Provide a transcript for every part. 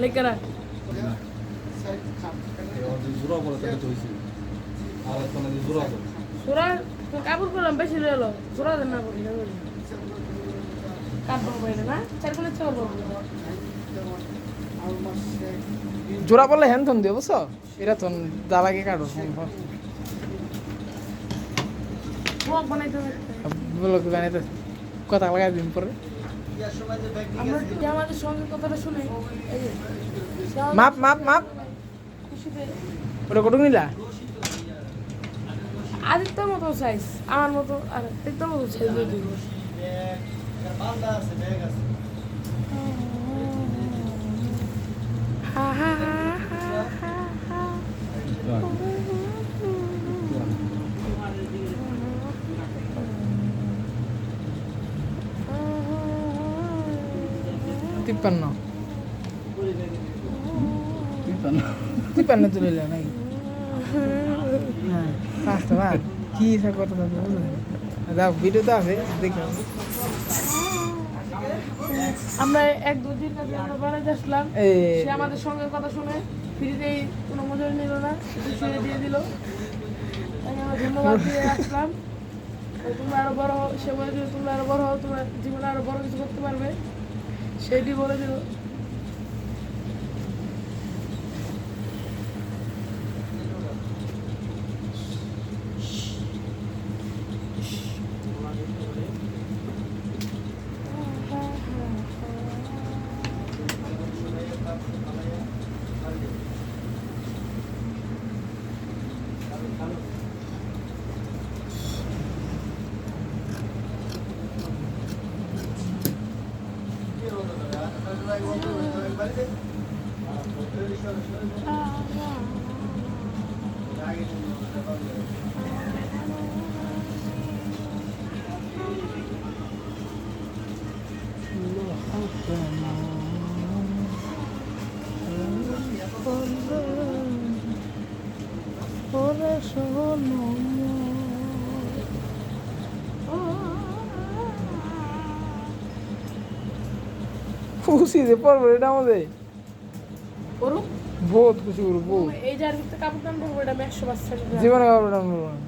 লেকারা জোড়া কাপড় করলাম বেশি এলো জোড়া দেন না করি কাপড় বাইরে না চার কোলে চার জোড়া বললে হ্যান থন দিয়ে বুঝছো এরা তো দালাকে কাটো ব্লগ বানাইতে বলো কি বানাইতে কথা লাগাই দিন পরে আমরা আমাদের সঙ্গে কথাটা শুনে মাপ মাপ মাপ ওটা কটুক নিলা আদিত্যর মতো সাইজ আমার মতো আর আদিত্যর মতো সাইজ দিব হা হা হা হা হা তিপ্পান্ন তিপ্পান্ন তুলে নাকি হ্যাঁ পাঁচটা বার কি হিসাব করতে থাকবে দাও ভিডিও তো আছে দেখলাম আমরা এক দুদিন কাছে আমরা বাড়াইতে আসলাম সে আমাদের সঙ্গে কথা শুনে ফ্রিতেই কোনো মজুরি নিল না শুয়ে দিয়ে দিল তাকে আমরা ধন্যবাদ দিয়ে আসলাম তোমরা আরো বড় হও সে বলে দিল তোমরা আরো বড় হও তোমরা জীবনে আরো বড় কিছু করতে পারবে সেটি বলে দিল খুশি যে পড়বো এটা আমাদের করুক বহুত খুশি করবো এই যার ভিতরে কাপড় টান করবো এটা 100% জীবনে কাপড় টান করবো না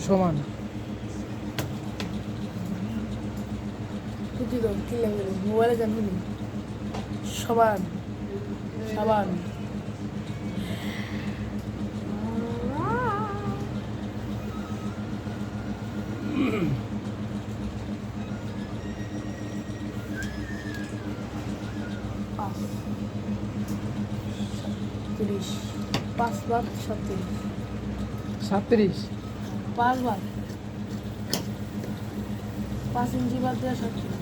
সমান বুঝি তো কি লাগবে মোবাইলে জানবি সমান সাবান তিরিশ 5 বার 37 5 বার 5 ইঞ্চি বাদ দেওয়া 37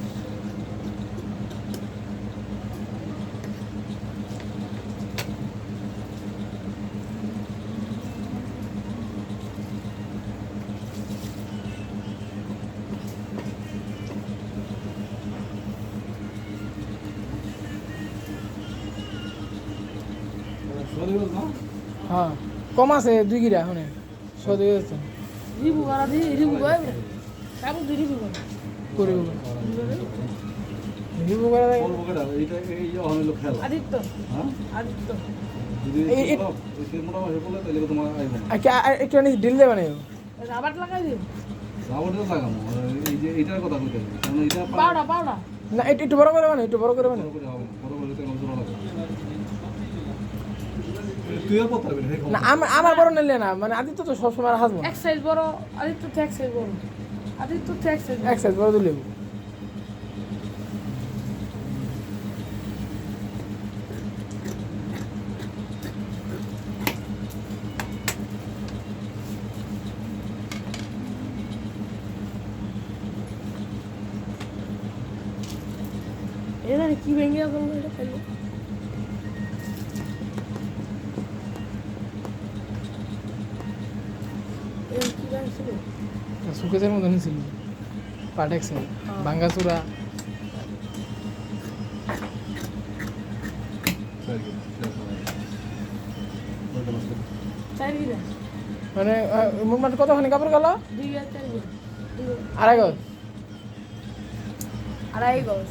হ্যাঁ কম আছে 2 গিরা এখন সদে আছে রিবু করা দি রিবু গাইবে কাবু দি রিবু করে রিবু করে দেয় এইটা এই যে হলো খেলা আদিত্য হ্যাঁ আদিত্য যদি এই মোটা ভাবে বলে তাহলে তোমার আইব না একটু ডিল দেবে না রাবার লাগাই দিও রাবারটা লাগামো এই যে এটার কথা কইতে কারণ এটা পাউডা না একটু বড় করে মানে একটু বড় করে মানে বড় বড় তেল জোড়া লাগে তুই আর কথা বলবি না আমার বড় নিলে না মানে আদিত্য তো সবসময় হাসবো এক সাইজ বড় আদিত্য তো এক সাইজ বড় আদিত্য তো এক সাইজ এক সাইজ বড় দিলে এটা কি ভেঙে গেল এটা খাইলে কি গান ছিল সুকেজের মতন ছিল পাটেক্সে ভাঙ্গাচুরা চার বিঘা মানে মোট কতখানি কাপড় গেল 2 বিঘা 4 বিঘা আড়াই গজ আড়াই গজ